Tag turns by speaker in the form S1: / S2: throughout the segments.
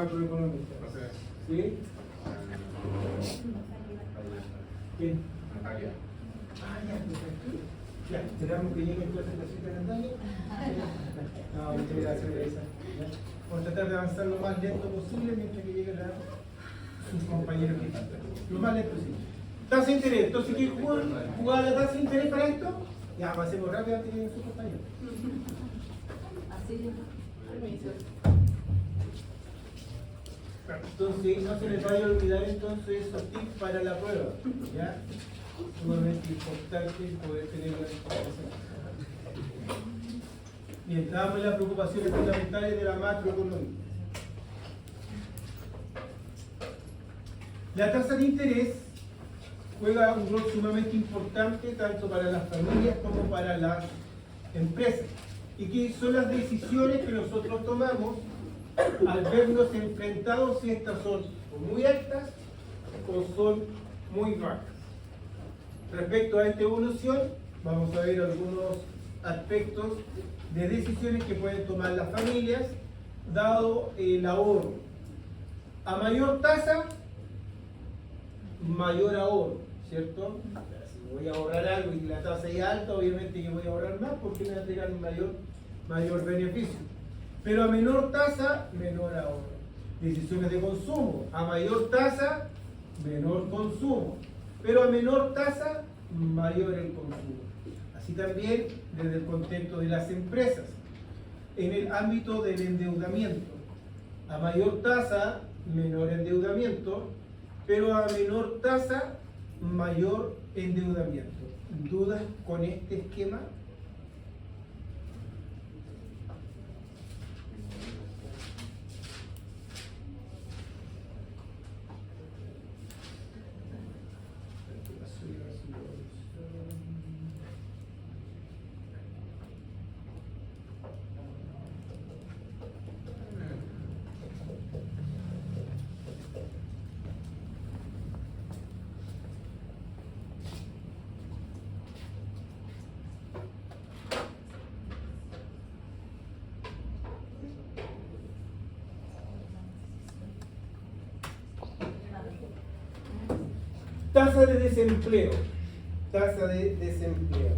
S1: macroeconómica. ¿Sí? ¿Quién?
S2: Natalia.
S1: Ah, ya, perfecto. Ya, esperamos que llegue entonces la cita de Natalia. No, muchas gracias, Teresa. Vamos a tratar de avanzar lo más lento posible mientras que lleguen sus compañeros que faltan. Lo más lento posible. Tasa de interés. Entonces, ¿quién jugar la tasa de interés para esto? Ya, pasemos rápido antes que lleguen sus compañeros.
S3: Así, permiso.
S1: Entonces, no se les vaya a olvidar entonces esos tips para la prueba. ¿Ya? Sumamente importante poder tener la información. Bien, entramos en las preocupaciones fundamentales de la macroeconomía. La tasa de interés juega un rol sumamente importante tanto para las familias como para las empresas. Y que son las decisiones que nosotros tomamos al vernos enfrentados si estas son muy altas o son muy bajas. Respecto a esta evolución, vamos a ver algunos aspectos de decisiones que pueden tomar las familias, dado el ahorro. A mayor tasa, mayor ahorro, ¿cierto? Si voy a ahorrar algo y la tasa es alta, obviamente que voy a ahorrar más porque me va a entregar un mayor beneficio. Pero a menor tasa, menor ahorro. Decisiones de consumo. A mayor tasa, menor consumo. Pero a menor tasa, mayor el consumo. Así también desde el contexto de las empresas. En el ámbito del endeudamiento. A mayor tasa, menor endeudamiento. Pero a menor tasa, mayor endeudamiento. ¿Dudas con este esquema? Tasa de desempleo. Tasa de desempleo.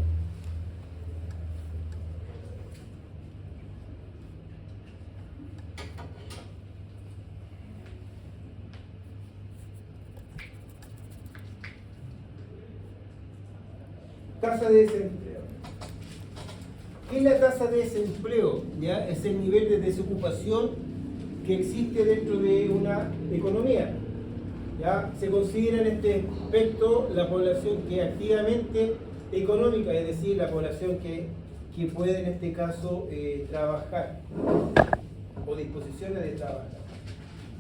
S1: Tasa de desempleo. ¿Qué es la tasa de desempleo? ¿Ya? Es el nivel de desocupación que existe dentro de una economía. ¿Ya? Se considera en este aspecto la población que es activamente económica, es decir, la población que puede en este caso trabajar o disposiciones de trabajar.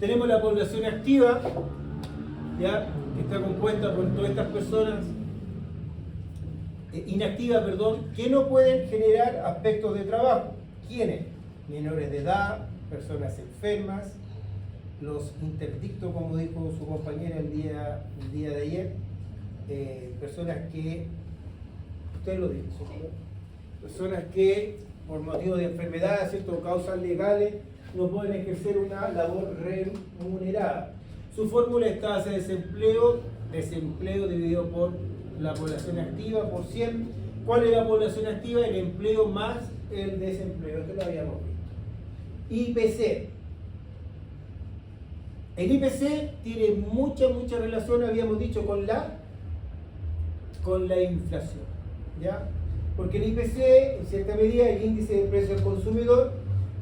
S1: Tenemos la población activa, ¿ya? Que está compuesta por todas estas personas inactivas, que no pueden generar aspectos de trabajo. ¿Quiénes? Menores de edad, personas enfermas, los interdictos, como dijo su compañera el día de ayer, personas que, usted lo dijo, ¿sí? Personas que por motivo de enfermedad, ¿cierto?, causas legales, no pueden ejercer una labor remunerada. Su fórmula es tasa de desempleo dividido por la población activa por 100. ¿Cuál es la población activa? El empleo más el desempleo. Esto lo habíamos visto. IPC. El IPC tiene mucha relación, habíamos dicho, con la inflación, ¿ya? Porque el IPC, en cierta medida, el índice de precio del consumidor,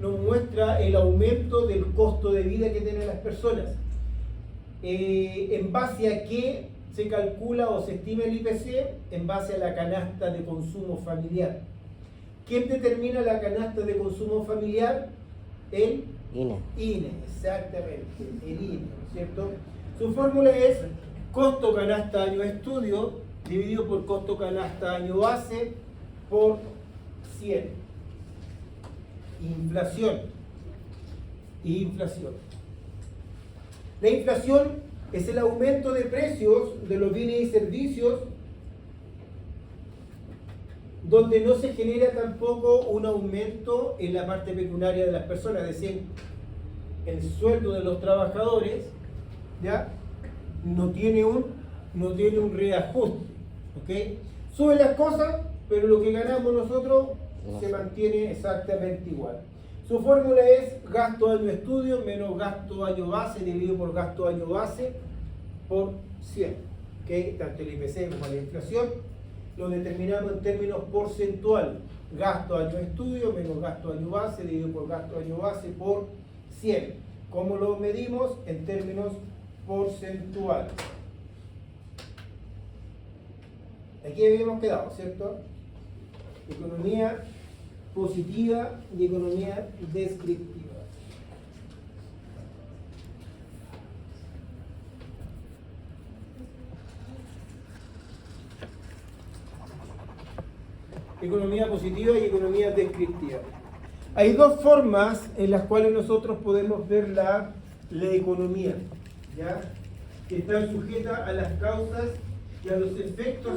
S1: nos muestra el aumento del costo de vida que tienen las personas. ¿En base a qué se calcula o se estima el IPC? En base a la canasta de consumo familiar. ¿Quién determina la canasta de consumo familiar? El INE, exactamente, el INE, ¿no es cierto? Su fórmula es costo canasta año estudio dividido por costo canasta año base por 100. Inflación. La inflación es el aumento de precios de los bienes y servicios donde no se genera tampoco un aumento en la parte pecuniaria de las personas. Es decir, el sueldo de los trabajadores, ¿ya? No tiene un reajuste, ¿ok? Sube las cosas, pero lo que ganamos nosotros se mantiene exactamente igual. Su fórmula es gasto año estudio menos gasto año base dividido por gasto año base por 100, ¿ok? Tanto el IPC como la inflación lo determinamos en términos porcentuales. Gasto año estudio menos gasto año base dividido por gasto año base por 100. ¿Cómo lo medimos? En términos porcentuales. Aquí habíamos quedado, ¿cierto? Economía positiva y economía descriptiva. Economía positiva y economía descriptiva. Hay dos formas en las cuales nosotros podemos ver la economía, ¿ya? Que están sujetas a las causas y a los efectos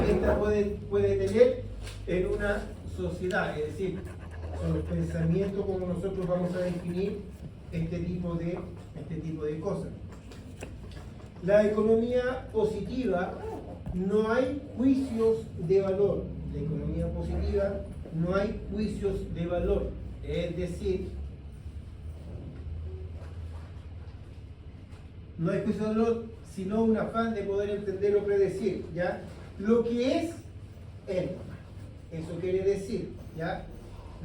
S1: que esta puede tener en una sociedad, es decir, son los pensamientos como nosotros vamos a definir este tipo de cosas. La economía positiva, no hay juicios de valor. La economía positiva, no hay juicios de valor. Es decir, no hay juicios de valor, sino un afán de poder entender o predecir, ¿ya? Lo que es. Eso quiere decir, ¿ya?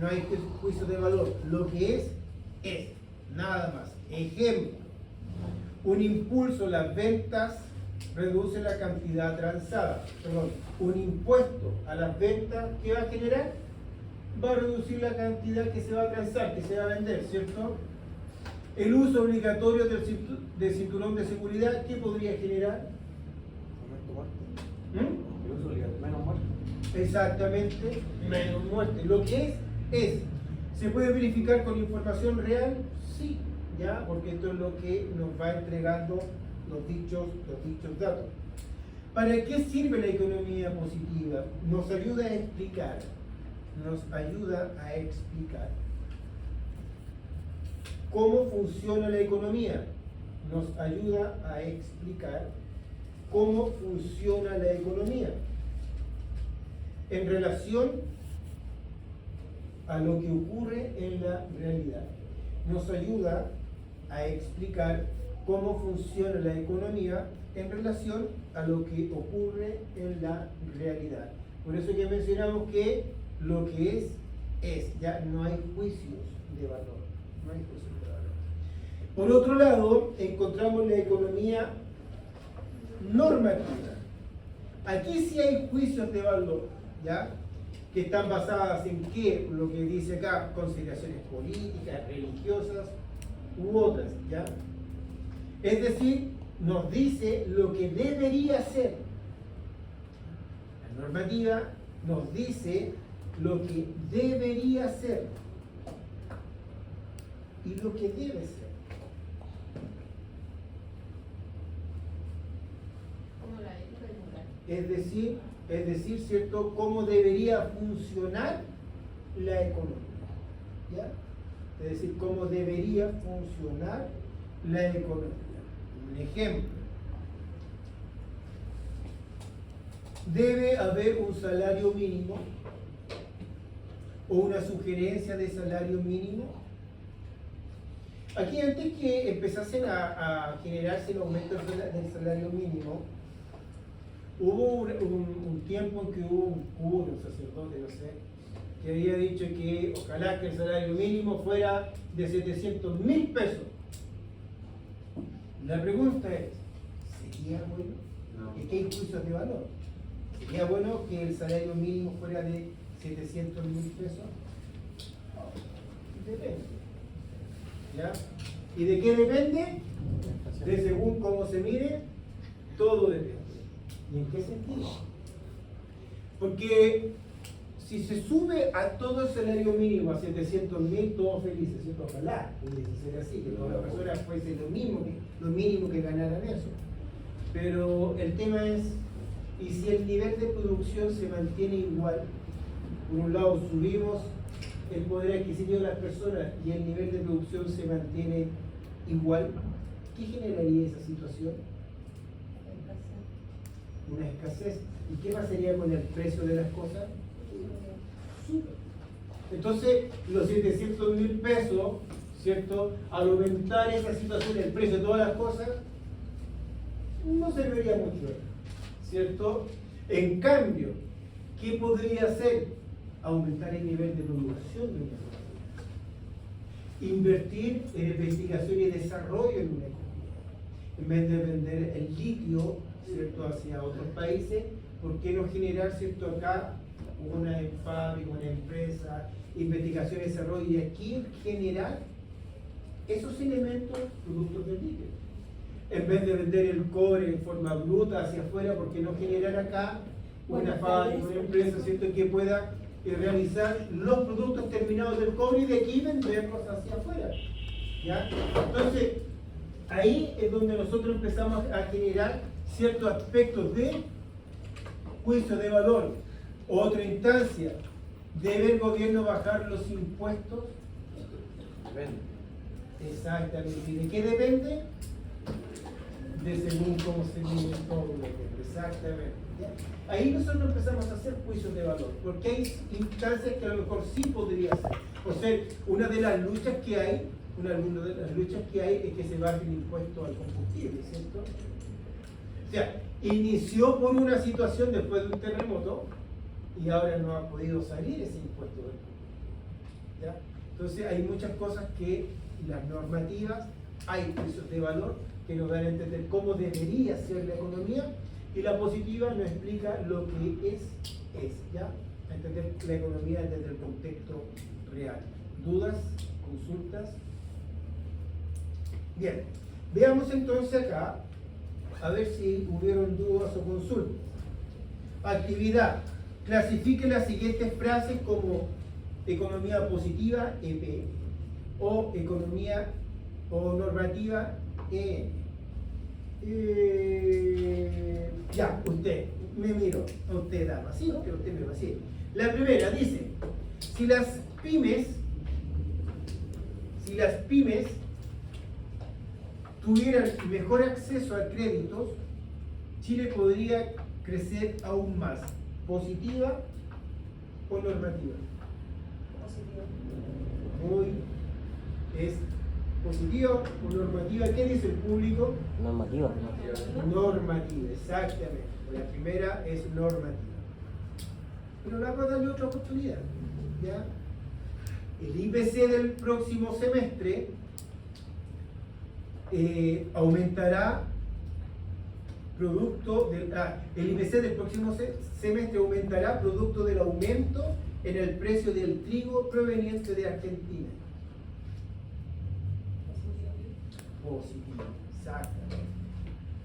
S1: No hay juicios de valor. Lo que es. Nada más. Ejemplo. Un impulso en las ventas reduce la cantidad transada. Perdón, un impuesto a las ventas, ¿qué va a generar? Va a reducir la cantidad que se va a transar, que se va a vender, ¿cierto? El uso obligatorio del cinturón de seguridad, ¿qué podría generar?
S2: El uso obligatorio, menos muerte.
S1: Exactamente, menos muerte. Lo que es. ¿Se puede verificar con información real? Sí, ¿ya? Porque esto es lo que nos va entregando los dichos datos. ¿Para qué sirve la economía positiva? Nos ayuda a explicar. ¿Cómo funciona la economía? Nos ayuda a explicar cómo funciona la economía en relación a lo que ocurre en la realidad. Nos ayuda a explicar cómo funciona la economía en relación a lo que ocurre en la realidad. Por eso ya mencionamos que lo que es, ya no hay juicios de valor. No hay juicios de valor. Por otro lado, encontramos la economía normativa. Aquí sí hay juicios de valor, ¿ya? Que están basadas en qué, lo que dice acá, consideraciones políticas, religiosas u otras, ¿ya? Es decir, nos dice lo que debería ser. La normativa nos dice lo que debería ser y lo que debe ser.
S3: Como la ética y moral.
S1: Es decir, ¿cierto? Cómo debería funcionar la economía, ¿ya? Es decir, cómo debería funcionar la economía. Un ejemplo. Debe haber un salario mínimo o una sugerencia de salario mínimo. Aquí, antes que empezasen a generarse el aumento del salario mínimo, hubo un tiempo en que hubo un cura, un sacerdote, no sé, que había dicho que ojalá que el salario mínimo fuera de 700.000 pesos. La pregunta es, ¿sería bueno?
S2: No.
S1: Es que hay juicios de valor. ¿Sería bueno que el salario mínimo fuera de 700.000 pesos? Depende. ¿Ya? ¿Y de qué depende? De según cómo se mire, todo depende. ¿Y en qué sentido? Porque si se sube a todo el salario mínimo a 700.000, todos felices, ¿cierto? Ojalá pudiese ser así, que todas las personas fuesen lo mínimo que ganaran eso. Pero el tema es, ¿y si el nivel de producción se mantiene igual? Por un lado subimos el poder adquisitivo de las personas y el nivel de producción se mantiene igual, ¿qué generaría esa situación? Una escasez. ¿Y qué pasaría con el precio de las cosas? Sube. Entonces, los 700.000 pesos, ¿cierto? Al aumentar esa situación, el precio de todas las cosas, no serviría mucho, ¿cierto? En cambio, ¿qué podría hacer? Aumentar el nivel de producción de una economía. Invertir en investigación y desarrollo en una economía. En vez de vender el litio, ¿cierto?, hacia otros países, ¿por qué no generar, ¿cierto?, acá una fábrica, una empresa, investigación y desarrollo, y aquí generar esos elementos, productos del litio? En vez de vender el cobre en forma bruta hacia afuera, ¿por qué no generar acá una fábrica, una empresa, ¿cierto?, que pueda realizar los productos terminados del cobre y de aquí venderlos hacia afuera? ¿Ya? Entonces, ahí es donde nosotros empezamos a generar ciertos aspectos de juicio de valor. Otra instancia, ¿debe el gobierno bajar los impuestos?
S2: Depende.
S1: Exactamente. ¿Y de qué depende? De según cómo se mide todo lo que exactamente. ¿Ya? Ahí nosotros empezamos a hacer juicios de valor, porque hay instancias que a lo mejor sí podría ser. O sea, una de las luchas que hay es que se baje el impuesto al combustible, ¿cierto? O sea, inició por una situación después de un terremoto y ahora no ha podido salir ese impuesto del combustible. ¿Ya? Entonces hay muchas cosas que las normativas, hay juicios de valor que nos dan a entender cómo debería ser la economía, y la positiva nos explica lo que es, ¿ya? A entender la economía desde el contexto real. ¿Dudas? ¿Consultas? Bien, veamos entonces acá, a ver si hubieron dudas o consultas. Actividad. Clasifique las siguientes frases como economía positiva, EP, o economía o normativa, EN. Ya, usted, me miro, usted dama, ¿sí? Usted me va así. La primera dice, si las pymes tuvieran mejor acceso a créditos, Chile podría crecer aún más. ¿Positiva o normativa? Hoy es positiva o normativa. ¿Qué dice el público?
S4: Normativa.
S1: Normativa, exactamente. La primera es normativa. Pero la va a darle otra oportunidad. ¿Ya? El IPC del próximo semestre aumentará producto del el IPC del próximo semestre aumentará producto del aumento en el precio del trigo proveniente de Argentina. Positivo, exactamente.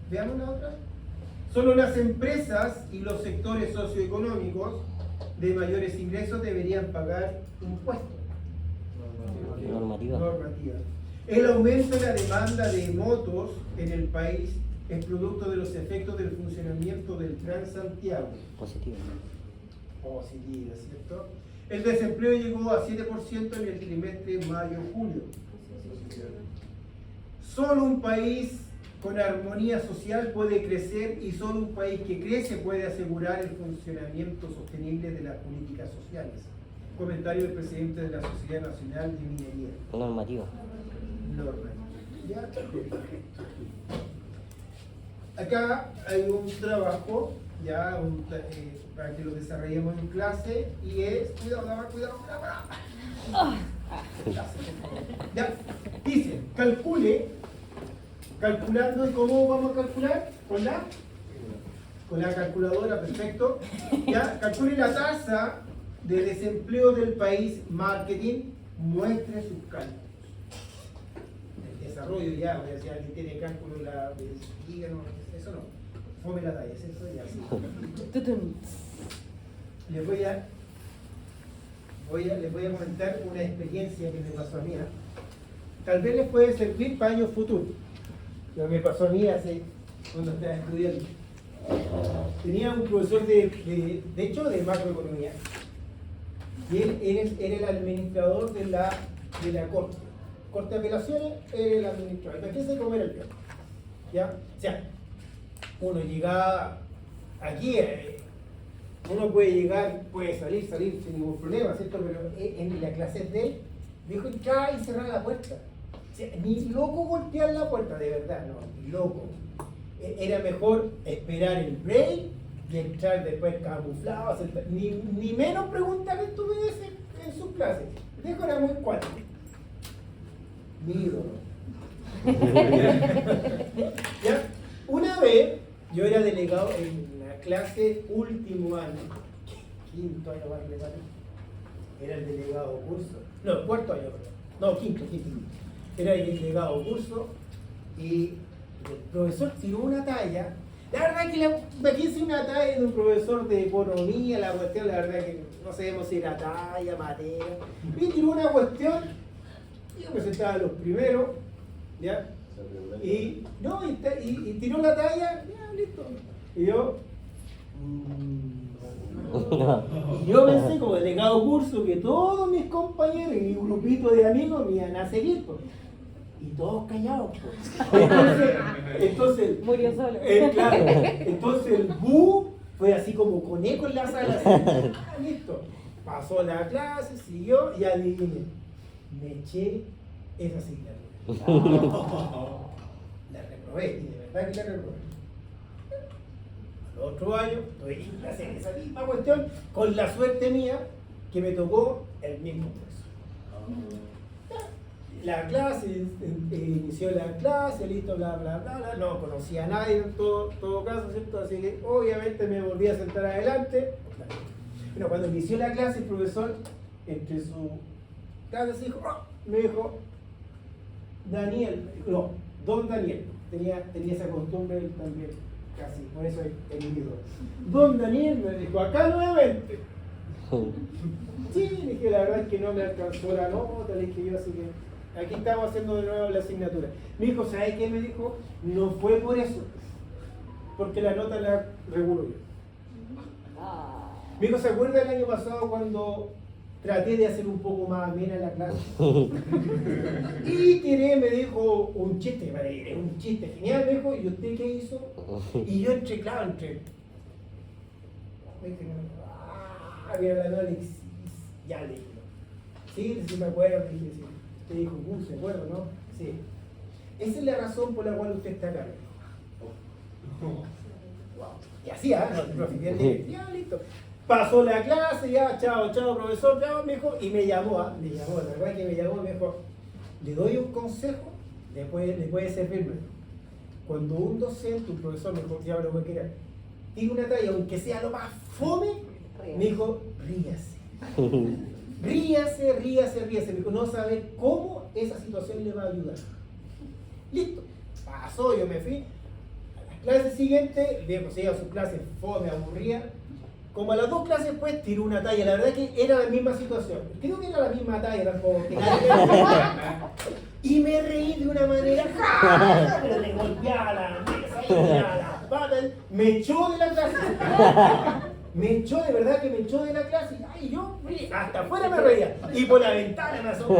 S1: Veamos la otra. Solo las empresas y los sectores socioeconómicos de mayores ingresos deberían pagar impuestos.
S4: Normativa.
S1: Normativa. El aumento de la demanda de motos en el país es producto de los efectos del funcionamiento del Transantiago.
S4: Positivo.
S1: Positiva, ¿cierto? El desempleo llegó a 7% en el trimestre mayo-julio. Solo un país con armonía social puede crecer, y solo un país que crece puede asegurar el funcionamiento sostenible de las políticas sociales. Comentario del presidente de la Sociedad Nacional de Minería.
S4: Normativa.
S1: Norma. ¿Ya? Acá hay un trabajo, ya para que lo desarrollemos en clase, y es, cuidado, dama, cuidado. Ya, dice, calculando, ¿y cómo vamos a calcular? Con la calculadora, perfecto. Ya, calcule la tasa de desempleo del país, marketing, muestre sus cálculos. El desarrollo ya, o sea, si alguien tiene cálculo, díganos, eso no. Fome la talla, eso ya sí. Les voy a comentar una experiencia que me pasó a mí. Tal vez les puede servir para años futuros. Lo que me pasó a mí hace, cuando estaba estudiando. Tenía un profesor de hecho, de macroeconomía. Y él era el administrador de la corte. Corte de apelaciones, era el administrador. Imagínense cómo era el peor. ¿Ya? O sea, uno llegaba aquí, uno puede llegar, puede salir sin ningún problema, ¿cierto? Pero en la clase de él, dijo entrar y cerrar la puerta. O sea, ni loco golpear la puerta, de verdad, no, ni loco. Era mejor esperar el break y entrar después camuflado, ni menos preguntar estupideces en sus clases. Dejo era muy cuático. Mi ídolo. ¿Ya? Una vez yo era delegado en la clase último año, quinto año más legal, era el delegado curso, no, cuarto año, no, quinto. Era el delegado curso y el profesor tiró una talla. La verdad que me hice una talla de un profesor de economía, la cuestión, la verdad que no sabemos si era talla, materia. Y tiró una cuestión, y yo me sentaba los primeros, ¿ya? Y tiró la talla, ya, listo. Y yo pensé como delegado curso que todos mis compañeros y mi grupito de amigos me iban a seguir, pues. Y todos callados, pues. Entonces
S4: Murió solo.
S1: Claro, entonces el bu fue así como con eco en la sala, así, listo. Pasó la clase, siguió y adivinen, me eché esa asignatura. La reprobé, y de verdad que la reprobé. Al otro año, estoy en clase en esa misma cuestión, con la suerte mía que me tocó el mismo profesor. La clase, inició la clase, listo, bla, bla, bla, bla, no conocía a nadie en todo caso, ¿cierto? Así que obviamente me volví a sentar adelante. Pero cuando inició la clase, el profesor, entre su clase, me dijo, don Daniel, tenía esa costumbre él también, casi, por eso el ídolo. Don Daniel me dijo, acá nuevamente. Sí, dije, la verdad es que no me alcanzó la nota, le dije yo, así que aquí estamos haciendo de nuevo la asignatura. Me dijo, ¿sabes qué? Me dijo, no fue por eso, porque la nota la regulo yo. Me dijo, ¿se acuerda el año pasado cuando traté de hacer un poco más amena la clase? Y tiré, me dijo, un chiste genial, me dijo, ¿y usted qué hizo? Y yo entré. Me dije, había la Alexis, ya le dije. Sí, me acuerdo, le dije, sí. Usted dijo, ¿se acuerda, no? Sí. Esa es la razón por la cual usted está acá. Wow. Y así, ya, listo. Pasó la clase, ya, chao, profesor, chao, me dijo, y me llamó, la verdad que me llamó, me dijo, le doy un consejo, le puede servirme. Cuando un docente, un profesor, me dijo, ya lo que quiera, tira una talla, aunque sea lo más fome, me dijo, ríase. Me dijo, no sabe cómo esa situación le va a ayudar. Listo, pasó, yo me fui. A la clase siguiente, vemos, ella su clase fome, aburrida. Como a las 2 clases después tiró una talla, la verdad que era la misma situación. Creo que era la misma talla tampoco. Y me reí de una manera, pero le golpeaba la mesa, y la pata, me echó de la clase. De verdad que me echó de la clase. Ay, yo hasta afuera me reía. Y por la ventana me asomó.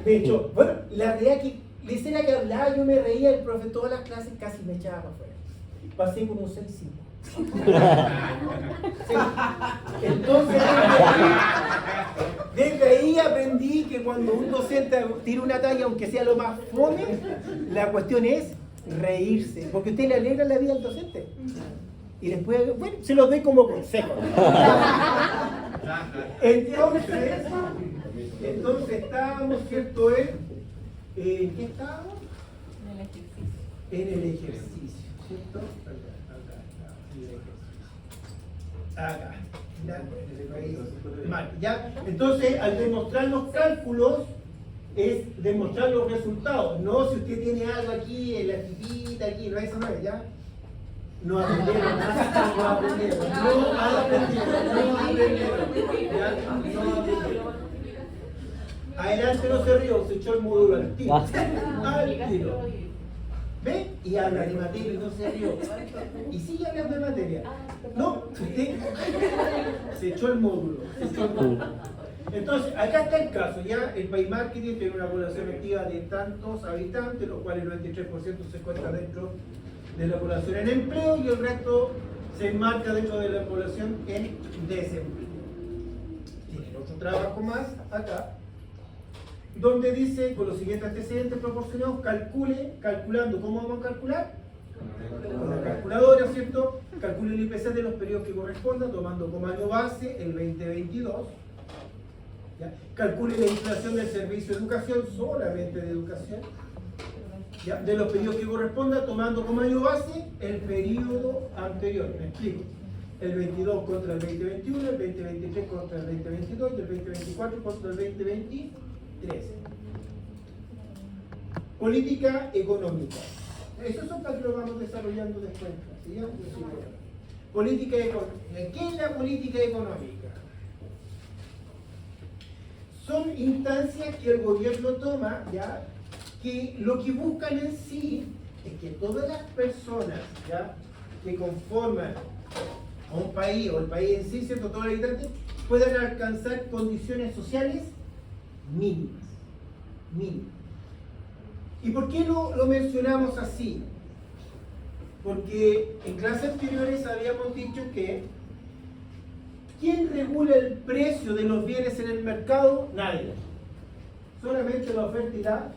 S1: Me echó. Bueno, la realidad que la escena que hablaba, yo me reía, el profe todas las clases casi me echaba para afuera. Pasé con un 6-5. Entonces, desde ahí aprendí que cuando un docente tira una talla, aunque sea lo más fome, la cuestión es reírse, porque usted le alegra la vida al docente. Y después, bueno, se los doy como consejo. Entonces estábamos, ¿cierto? ¿En qué estábamos? En el ejercicio, ¿cierto? Acá. Mal, ¿ya? Entonces, al demostrar los cálculos, es demostrar los resultados. No si usted tiene algo aquí, en la tipita, aquí, no, eso no es, ¿ya? No aprendieron nada, no aprendieron. Adelante no se rió, se echó el módulo al tiro. Al tiro. ¿Ve? Y habla de materia y no se rió. Y sigue hablando de materia. No, usted se echó el módulo. Entonces, acá está el caso, ya el País Marketing tiene una población activa de tantos habitantes, los cuales el 93% se encuentra dentro de la población en empleo y el resto se enmarca dentro de la población en desempleo. Tienen otro trabajo más acá, donde dice, con los siguientes antecedentes proporcionados, calculando, ¿cómo vamos a calcular? Con la calculadora, ¿cierto? Calcule el IPC de los periodos que correspondan, tomando como año base el 2022. ¿Ya? Calcule la inflación del servicio de educación, solamente de educación, ¿ya? De los periodos que correspondan, tomando como año base el periodo anterior. Me explico. El 22 contra el 2021, el 2023 contra el 2022 y el 2024 contra el 2023. Política económica. Esos son para que lo vamos desarrollando después. ¿Sí? Política económica. ¿Qué es la política económica? Son instancias que el gobierno toma, ¿ya? Que lo que buscan en sí es que todas las personas, ¿ya? Que conforman a un país o el país en sí, ¿cierto? Todos los habitantes puedan alcanzar condiciones sociales mínimas. ¿Y por qué lo mencionamos así? Porque en clases anteriores habíamos dicho que ¿quién regula el precio de los bienes en el mercado? Nadie. Solamente la oferta y la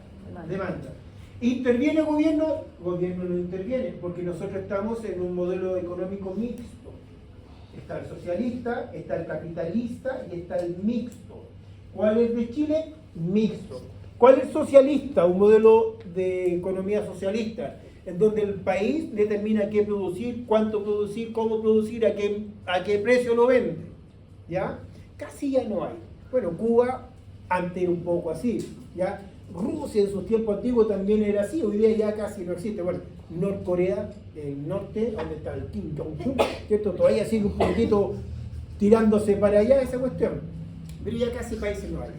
S1: demanda. ¿Interviene el gobierno? El gobierno no interviene, porque nosotros estamos en un modelo económico mixto. Está el socialista, está el capitalista y está el mixto. ¿Cuál es de Chile? Mixto. ¿Cuál es socialista? Un modelo de economía socialista, en donde el país determina qué producir, cuánto producir, cómo producir, a qué precio lo vende. ¿Ya? Casi ya no hay. Bueno, Cuba antes era un poco así, ¿ya? Rusia en sus tiempos antiguos también era así, hoy día ya casi no existe. Bueno, Norcorea, el norte, donde está el Kim Jong-un, ¿cierto? Todavía sigue un poquito tirándose para allá esa cuestión, pero ya casi países no hay.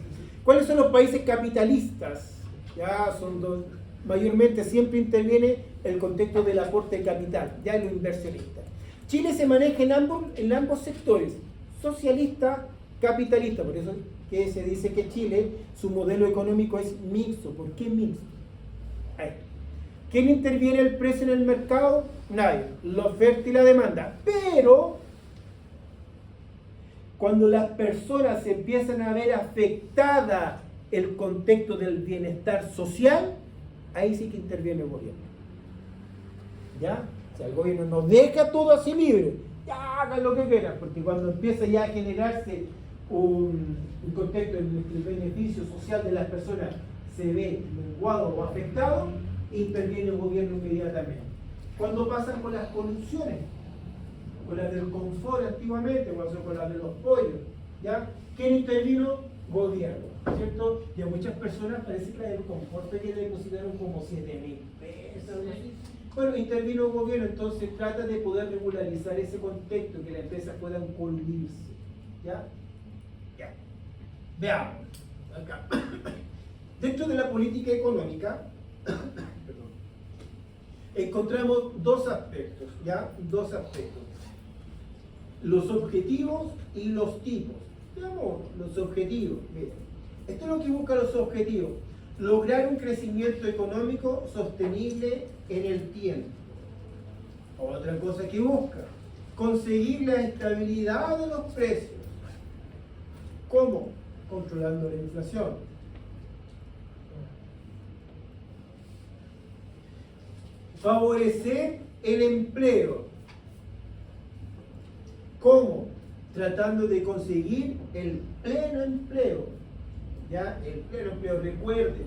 S1: ¿Cuáles son los países capitalistas? Ya son dos, mayormente siempre interviene el contexto del aporte de capital, ya lo inversionista. Chile se maneja en ambos sectores, socialista, capitalista, por eso que se dice que Chile, su modelo económico es mixto. ¿Por qué mixto? Ahí. ¿Quién interviene el precio en el mercado? Nadie. La oferta y la demanda. Pero cuando las personas empiezan a ver afectada el contexto del bienestar social, ahí sí que interviene el gobierno. ¿Ya? O sea, el gobierno no deja todo así libre. Ya hagan lo que quieran, porque cuando empieza ya a generarse un contexto en el que el beneficio social de las personas se ve menguado o afectado, interviene el gobierno inmediatamente. Cuando pasan con las corrupciones, con las del confort antiguamente, con las de los pollos, ¿ya? ¿Quién intervino? Gobierno, ¿cierto? Y a muchas personas parece que la del confort que le depositaron como 7.000 pesos, ¿sí? Bueno, intervino el gobierno, entonces trata de poder regularizar ese contexto, que las empresas puedan coludirse, ¿ya? Ya. Veamos, acá. Dentro de la política económica, encontramos dos aspectos, ¿ya? Dos aspectos. Los objetivos y los tipos. Veamos los objetivos. Miren, esto es lo que busca los objetivos. Lograr un crecimiento económico sostenible en el tiempo. Otra cosa que busca, conseguir la estabilidad de los precios. ¿Cómo? Controlando la inflación. Favorecer el empleo. ¿Cómo? Tratando de conseguir el pleno empleo. ¿Ya? El pleno empleo. Recuerden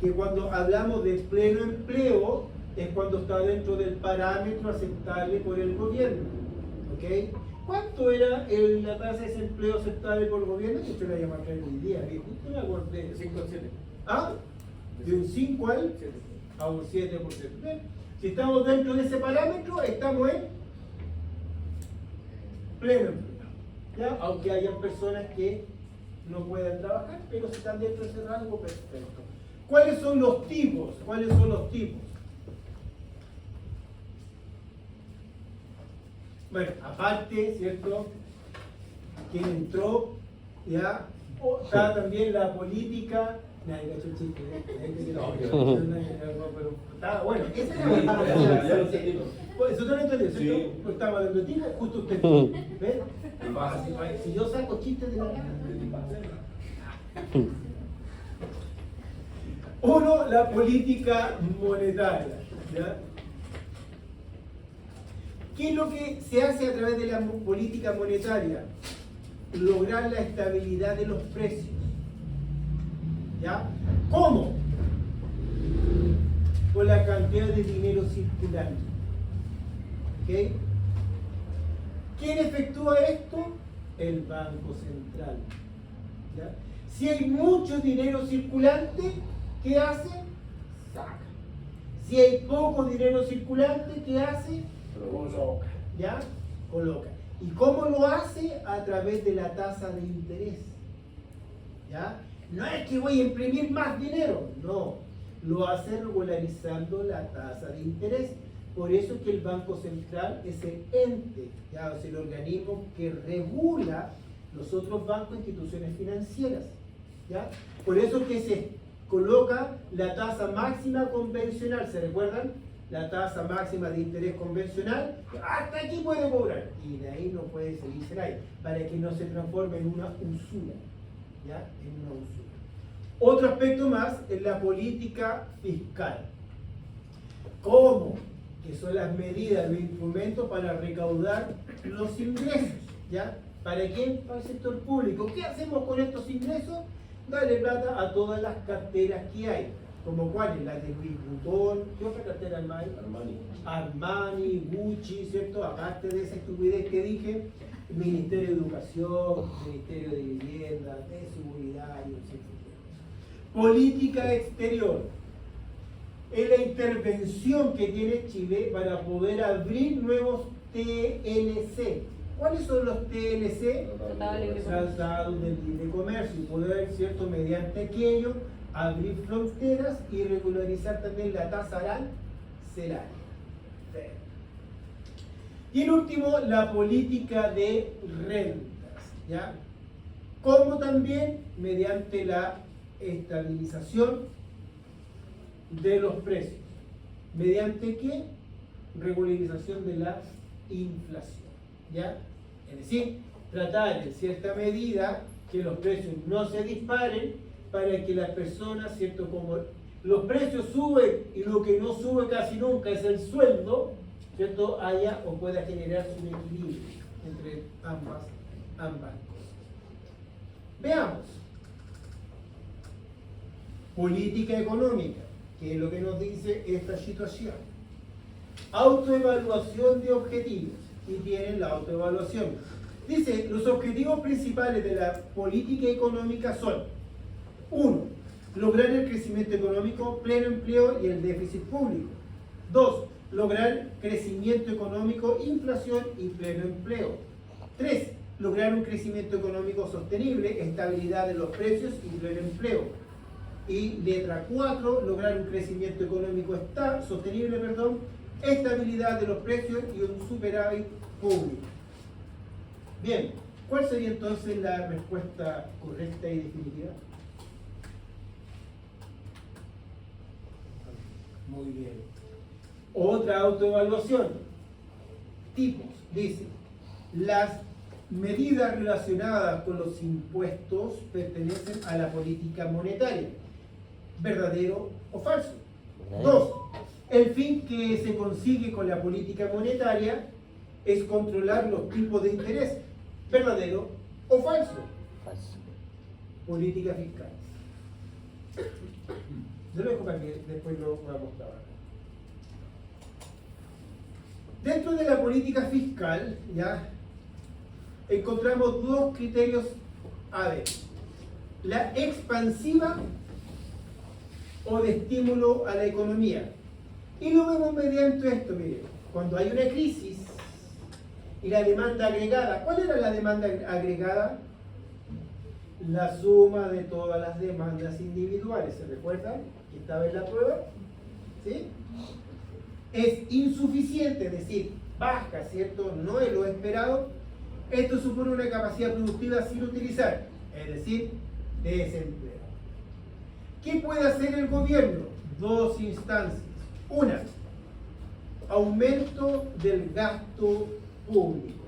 S1: que cuando hablamos de pleno empleo es cuando está dentro del parámetro aceptable por el gobierno. ¿Ok? ¿Cuánto era la tasa de desempleo aceptable por el gobierno? Que usted la llama acá hoy día. Justo me acordé.
S2: 5 al 7.
S1: ¿Ah? De un 5 a un 7%. ¿Ven? Si estamos dentro de ese parámetro, estamos en pleno empleo. ¿Ya? Aunque hayan personas que no puedan trabajar, pero si están dentro de ese rango, perfecto. ¿Cuáles son los tipos? ¿Cuáles son los tipos? Bueno, aparte, ¿cierto? Quien entró, ya, está también la política. Nadie cachó el chiste, pero está bueno, esa es la eso no lo entendí, ¿cierto? Pues estaba dando tiempo, justo usted. ¿Ves? Si yo saco chistes de la. Uno, la política monetaria. ¿Ya? ¿Qué es lo que se hace a través de la política monetaria? Lograr la estabilidad de los precios. ¿Ya? ¿Cómo? Con la cantidad de dinero circulante. ¿Ok? ¿Quién efectúa esto? El Banco Central. ¿Ya? Si hay mucho dinero circulante, ¿qué hace? Saca. Si hay poco dinero circulante, ¿qué hace? Coloca. ¿Ya? Coloca. ¿Y cómo lo hace? A través de la tasa de interés. ¿Ya? No es que voy a imprimir más dinero, no. Lo hace regularizando la tasa de interés. Por eso es que el Banco Central es el ente, ¿ya? O sea, el organismo que regula los otros bancos e instituciones financieras. ¿Ya? Por eso es que se coloca la tasa máxima convencional. ¿Se recuerdan? La tasa máxima de interés convencional, hasta aquí puede cobrar. Y de ahí no puede seguirse nadie, para que no se transforme en una usura. ¿Ya? En una usura. Otro aspecto más es la política fiscal. ¿Cómo? Que son las medidas, los instrumentos para recaudar los ingresos. ¿Ya? ¿Para quién? Para el sector público. ¿Qué hacemos con estos ingresos? Darle plata a todas las carteras que hay. ¿Como cuáles? Las de Louis Vuitton. ¿Qué otra cartera hay? Armani, Gucci, ¿cierto? Aparte de esa estupidez que dije, Ministerio de Educación, Ministerio de Vivienda, de Seguridad y etc. Política exterior. Es la intervención que tiene Chile para poder abrir nuevos TLC. ¿Cuáles son los TLC? Tratados de libre comercio. Y poder, ¿cierto?, mediante aquello, abrir fronteras y regularizar también la tasa arancelaria. Y el último, la política de rentas. ¿Ya? Como también mediante la estabilización de los precios. ¿Mediante qué? Regularización de la inflación. ¿Ya? Es decir, tratar en cierta medida que los precios no se disparen para que las personas, ¿cierto? Como los precios suben y lo que no sube casi nunca es el sueldo, ¿cierto? Haya o pueda generarse un equilibrio entre ambas cosas. Veamos. Política económica, que es lo que nos dice esta situación. Autoevaluación de objetivos. Y tienen la autoevaluación. Dice, los objetivos principales de la política económica son: 1. Lograr el crecimiento económico, pleno empleo y el déficit público. 2. Lograr crecimiento económico, inflación y pleno empleo. 3. Lograr un crecimiento económico sostenible, estabilidad de los precios y pleno empleo. Y letra 4, lograr un crecimiento económico sostenible, estabilidad de los precios y un superávit público. Bien, ¿cuál sería entonces la respuesta correcta y definitiva? Muy bien. Otra autoevaluación. Tipos. Dice, las medidas relacionadas con los impuestos pertenecen a la política monetaria. ¿Verdadero o falso? 2. El fin que se consigue con la política monetaria es controlar los tipos de interés. ¿Verdadero o falso?
S4: Falso.
S1: Política fiscal. Yo lo dejo para que después lo podamos trabajar. Dentro de la política fiscal, ya encontramos dos criterios a ver: la expansiva o de estímulo a la economía. Y lo vemos mediante esto, miren, cuando hay una crisis y la demanda agregada. ¿Cuál era la demanda agregada? La suma de todas las demandas individuales. ¿Se recuerdan que estaba en la prueba? ¿Sí? Es insuficiente, es decir, baja, ¿cierto? No es lo esperado, esto supone una capacidad productiva sin utilizar, es decir, desempleo. ¿Qué puede hacer el gobierno? Dos instancias. Una, aumento del gasto público.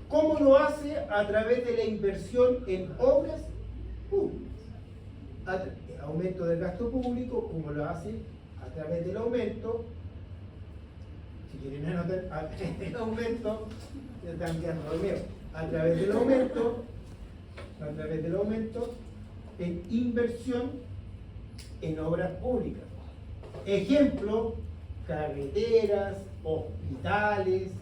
S1: ¿Cómo lo hace? A través de la inversión en obras públicas. Aumento del gasto público, ¿cómo lo hace? A través del aumento, si quieren anotar, a través del aumento, ya están quedando dormidos, a través del aumento en inversión en obras públicas. Ejemplo, carreteras, hospitales, etc.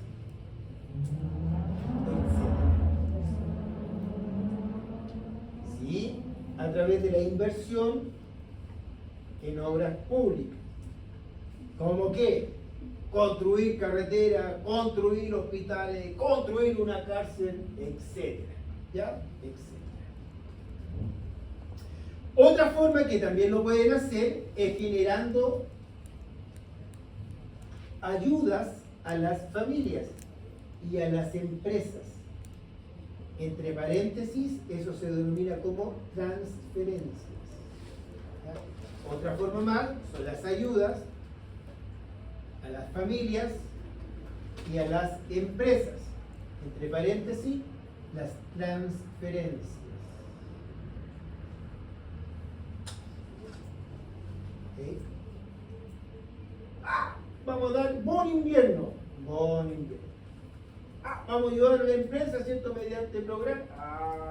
S1: ¿Sí? A través de la inversión en obras públicas. ¿Cómo qué? Construir carreteras, construir hospitales, construir una cárcel, etc. ¿Ya? Etcétera. Otra forma que también lo pueden hacer es generando ayudas a las familias y a las empresas. Entre paréntesis, eso se denomina como transferencias. ¿Ya? Otra forma más son las ayudas a las familias y a las empresas. Entre paréntesis, las transferencias. ¿Okay? Vamos a dar bono invierno. Vamos a ayudar a la empresa, ¿cierto? Mediante el programa.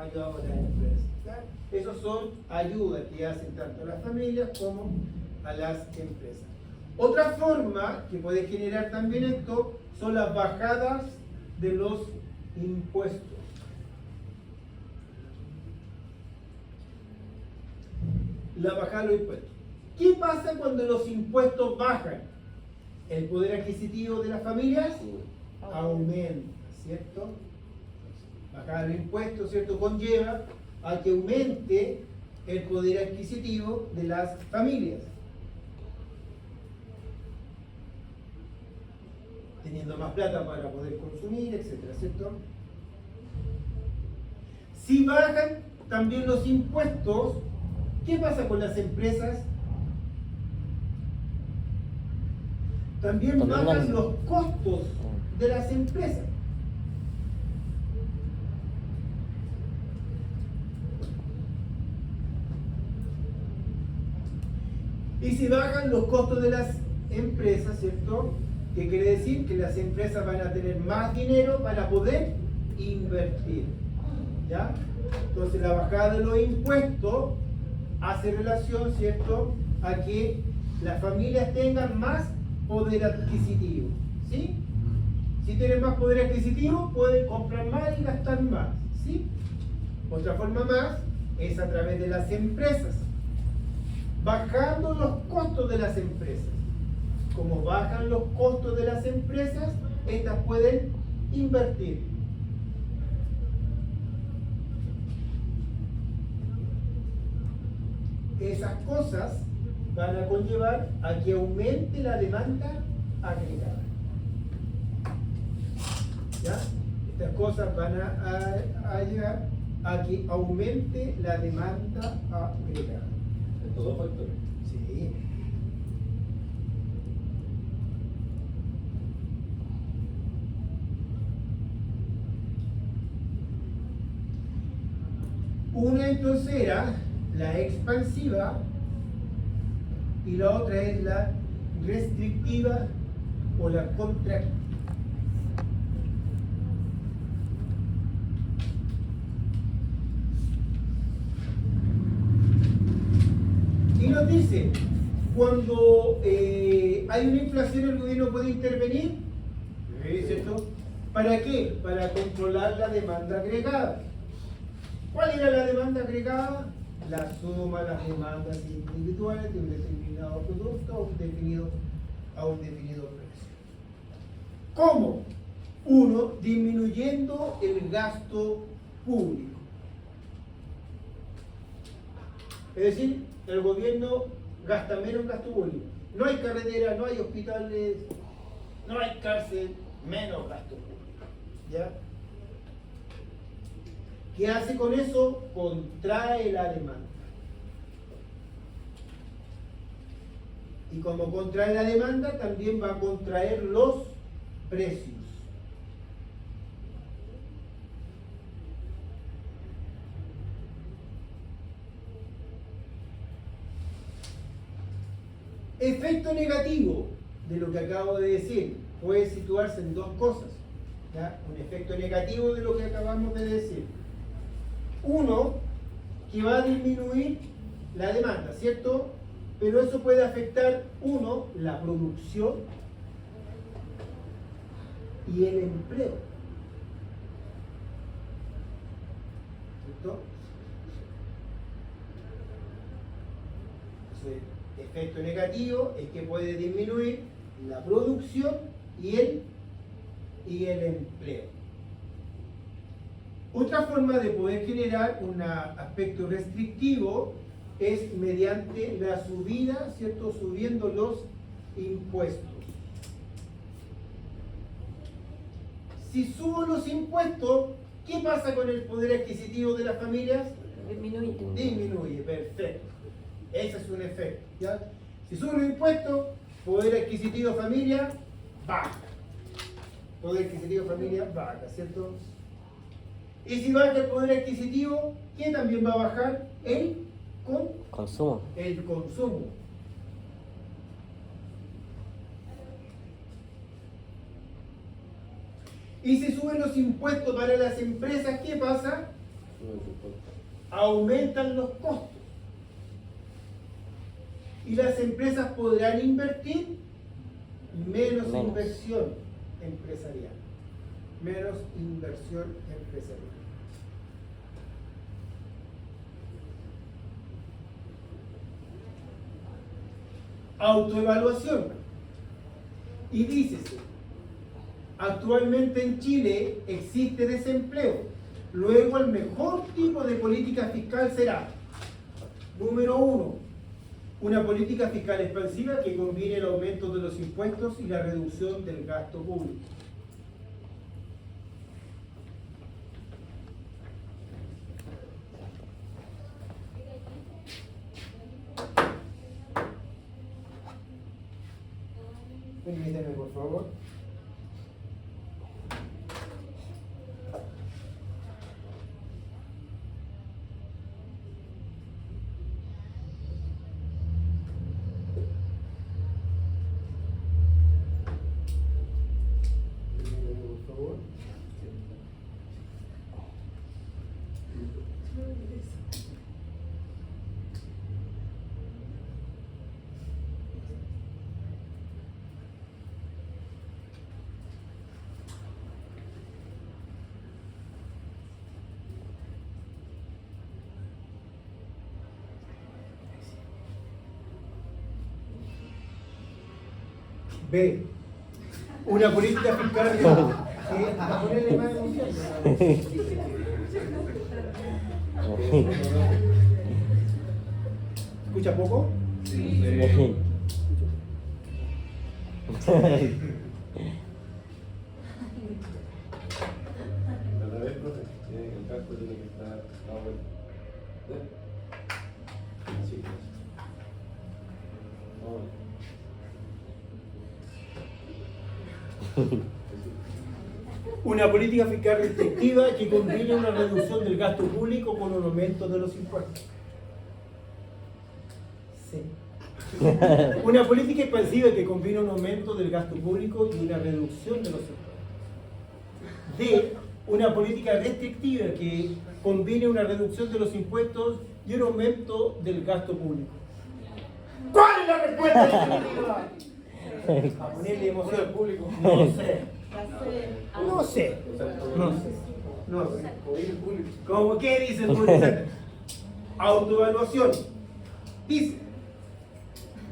S1: Ayudamos a la empresa. ¿Ya? Esas son ayudas que hacen tanto a las familias como a las empresas. Otra forma que puede generar también esto son las bajadas de los impuestos. La bajada de los impuestos. ¿Qué pasa cuando los impuestos bajan? El poder adquisitivo de las familias aumenta, ¿cierto? Bajar los impuestos, ¿cierto? Conlleva a que aumente el poder adquisitivo de las familias. Teniendo más plata para poder consumir, etcétera, ¿cierto? Si bajan también los impuestos, ¿qué pasa con las empresas? También bajan los costos de las empresas. Y si bajan los costos de las empresas, ¿cierto? ¿Qué quiere decir? Que las empresas van a tener más dinero para poder invertir. ¿Ya? Entonces la bajada de los impuestos hace relación, ¿cierto?, a que las familias tengan más poder adquisitivo. ¿Sí? Si tienen más poder adquisitivo, pueden comprar más y gastar más. ¿Sí? Otra forma más es a través de las empresas, bajando los costos de las empresas. Como bajan los costos de las empresas, estas pueden invertir. Esas cosas van a conllevar a que aumente la demanda agregada. ¿Ya? Estas cosas van a llegar a que aumente la demanda agregada.
S2: ¿En todos factores?
S1: Sí. Una entonces era la expansiva y la otra es la restrictiva o la contractiva. Y nos dice, cuando hay una inflación el gobierno puede intervenir, ¿cierto? ¿Para qué? Para controlar la demanda agregada. ¿Cuál era la demanda agregada? La suma de las demandas individuales de un determinado producto a un definido precio. ¿Cómo? Uno, disminuyendo el gasto público. Es decir, el gobierno gasta menos en gasto público. No hay carreteras, no hay hospitales, No hay cárcel, menos gasto público. ¿Ya? ¿Qué hace con eso? Contrae la demanda. Y como contrae la demanda, también va a contraer los precios. Efecto negativo de lo que acabo de decir puede situarse en dos cosas. ¿Ya? Un efecto negativo de lo que acabamos de decir. Uno, que va a disminuir la demanda, ¿cierto? Pero eso puede afectar, uno, la producción y el empleo. ¿Cierto? Entonces, efecto negativo es que puede disminuir la producción y el empleo. Otra forma de poder generar un aspecto restrictivo es mediante la subida, ¿cierto? Subiendo los impuestos. Si subo los impuestos, ¿qué pasa con el poder adquisitivo de las familias?
S3: Disminuye.
S1: Disminuye, perfecto. Ese es un efecto, ¿ya? Si subo los impuestos, poder adquisitivo de familia baja. Poder adquisitivo de familia baja, ¿cierto? Y si baja el poder adquisitivo, ¿qué también va a bajar? El
S4: Consumo.
S1: el consumo. Y si suben los impuestos para las empresas, ¿qué pasa? Aumentan los costos. Y las empresas podrán invertir menos inversión empresarial. Menos inversión empresarial. Autoevaluación. Y dícese, actualmente en Chile existe desempleo. Luego el mejor tipo de política fiscal será, número uno, una política fiscal expansiva que combine el aumento de los impuestos y la reducción del gasto público. Permíteme, por favor. Permíteme, por favor. B. Una política fiscal para ponerle más emoción. ¿Escucha poco?
S2: Otra vez, profe, el casco tiene que estar más bueno. Sí,
S1: Una política fiscal restrictiva que combine una reducción del gasto público con un aumento de los impuestos. Sí. Una política expansiva que combine un aumento del gasto público y una reducción de los impuestos. D. Una política restrictiva que combine una reducción de los impuestos y un aumento del gasto público. ¿Cuál es la respuesta definitiva? A ponerle emoción al público. No sé. No sé. No sé. No sé. ¿Cómo qué dice el público? Autoevaluación. Dice,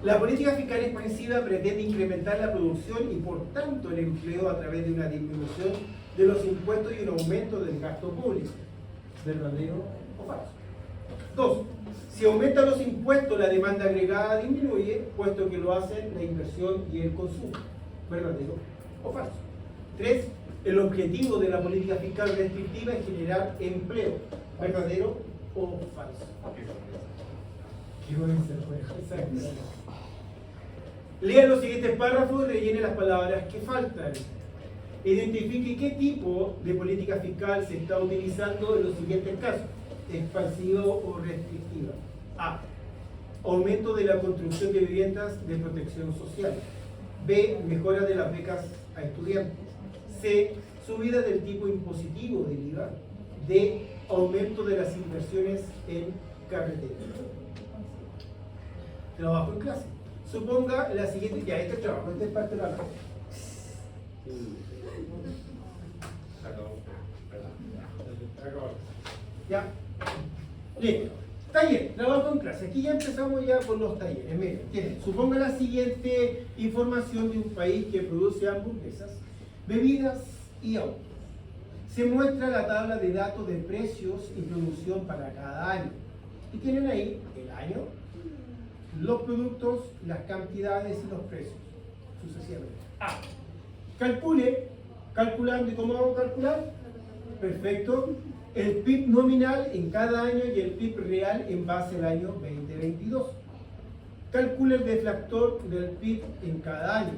S1: la política fiscal expansiva pretende incrementar la producción y por tanto el empleo a través de una disminución de los impuestos y un aumento del gasto público. ¿Verdadero o falso? 2. Si aumentan los impuestos, la demanda agregada disminuye, puesto que lo hacen la inversión y el consumo. ¿Verdadero o falso. 3. El objetivo de la política fiscal restrictiva es generar empleo, verdadero o falso. Qué buen Exacto. Lea los siguientes párrafos y rellene las palabras que faltan. Identifique qué tipo de política fiscal se está utilizando en los siguientes casos: expansiva o restrictiva. A. Aumento de la construcción de viviendas de protección social. B. Mejora de las becas a estudiantes. C. Subida del tipo impositivo del IVA. D. Aumento de las inversiones en carreteras. Trabajo en clase. Suponga la siguiente. Ya, este trabajo, esta es parte de la clase. Ya. Listo. Taller, trabajo en clase. Aquí ya empezamos ya con los talleres. Miren, tienen, suponga la siguiente información de un país que produce hamburguesas, bebidas y autos. Se muestra la tabla de datos de precios y producción para cada año. Y tienen ahí el año, los productos, las cantidades y los precios, sucesivamente. A. Calculando. ¿Y cómo vamos a calcular? Perfecto. El PIB nominal en cada año y el PIB real en base al año 2022. Calcule el deflactor del PIB en cada año.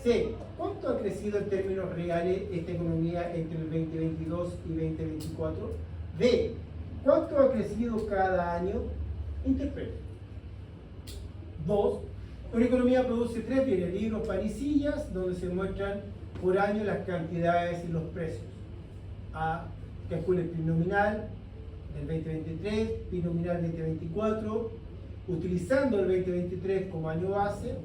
S1: C. ¿Cuánto ha crecido en términos reales esta economía entre el 2022 y 2024? D. ¿Cuánto ha crecido cada año? Interprete. 2. Una economía produce 3 bienes: libros, pan y sillas, donde se muestran por año las cantidades y los precios. A. Calcule el PIB nominal del 2023, PIB nominal 2024, utilizando el 2023 como año base.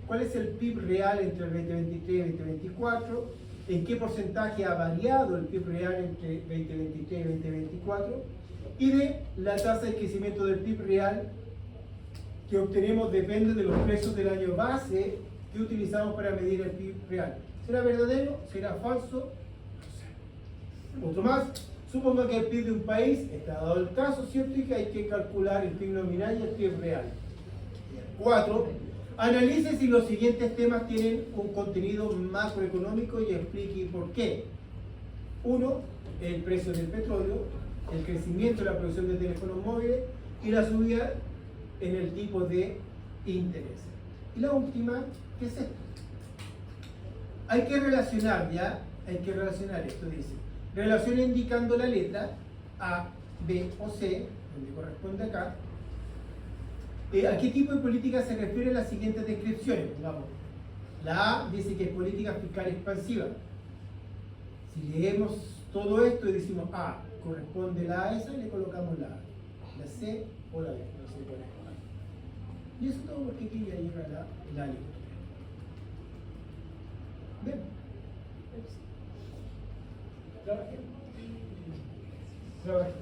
S1: ¿Cuál es el PIB real entre el 2023 y 2024? ¿En qué porcentaje ha variado el PIB real entre 2023 y 2024? Y de la tasa de crecimiento del PIB real que obtenemos depende de los precios del año base que utilizamos para medir el PIB real. ¿Será verdadero? ¿Será falso? No sé. Otro más. Suponga que el PIB de un país está dado el caso, ¿cierto? Y que hay que calcular el PIB nominal y el PIB real. 4. Analice si los siguientes temas tienen un contenido macroeconómico y explique por qué. 1. El precio del petróleo, el crecimiento de la producción de teléfonos móviles y la subida en el tipo de interés. Y la última, ¿qué es esto? Hay que relacionar, ¿ya? Hay que relacionar esto, dice. Relaciona indicando la letra A, B o C, donde corresponde acá. ¿A qué tipo de política se refiere las siguientes descripciones? Digamos, la A dice que es política fiscal expansiva. Si leemos todo esto y decimos A, corresponde la A a esa, y le colocamos la A. La C o la B, no se puede escoger. Y eso todo porque aquí ya llega la letra. Bien. Trabajemos.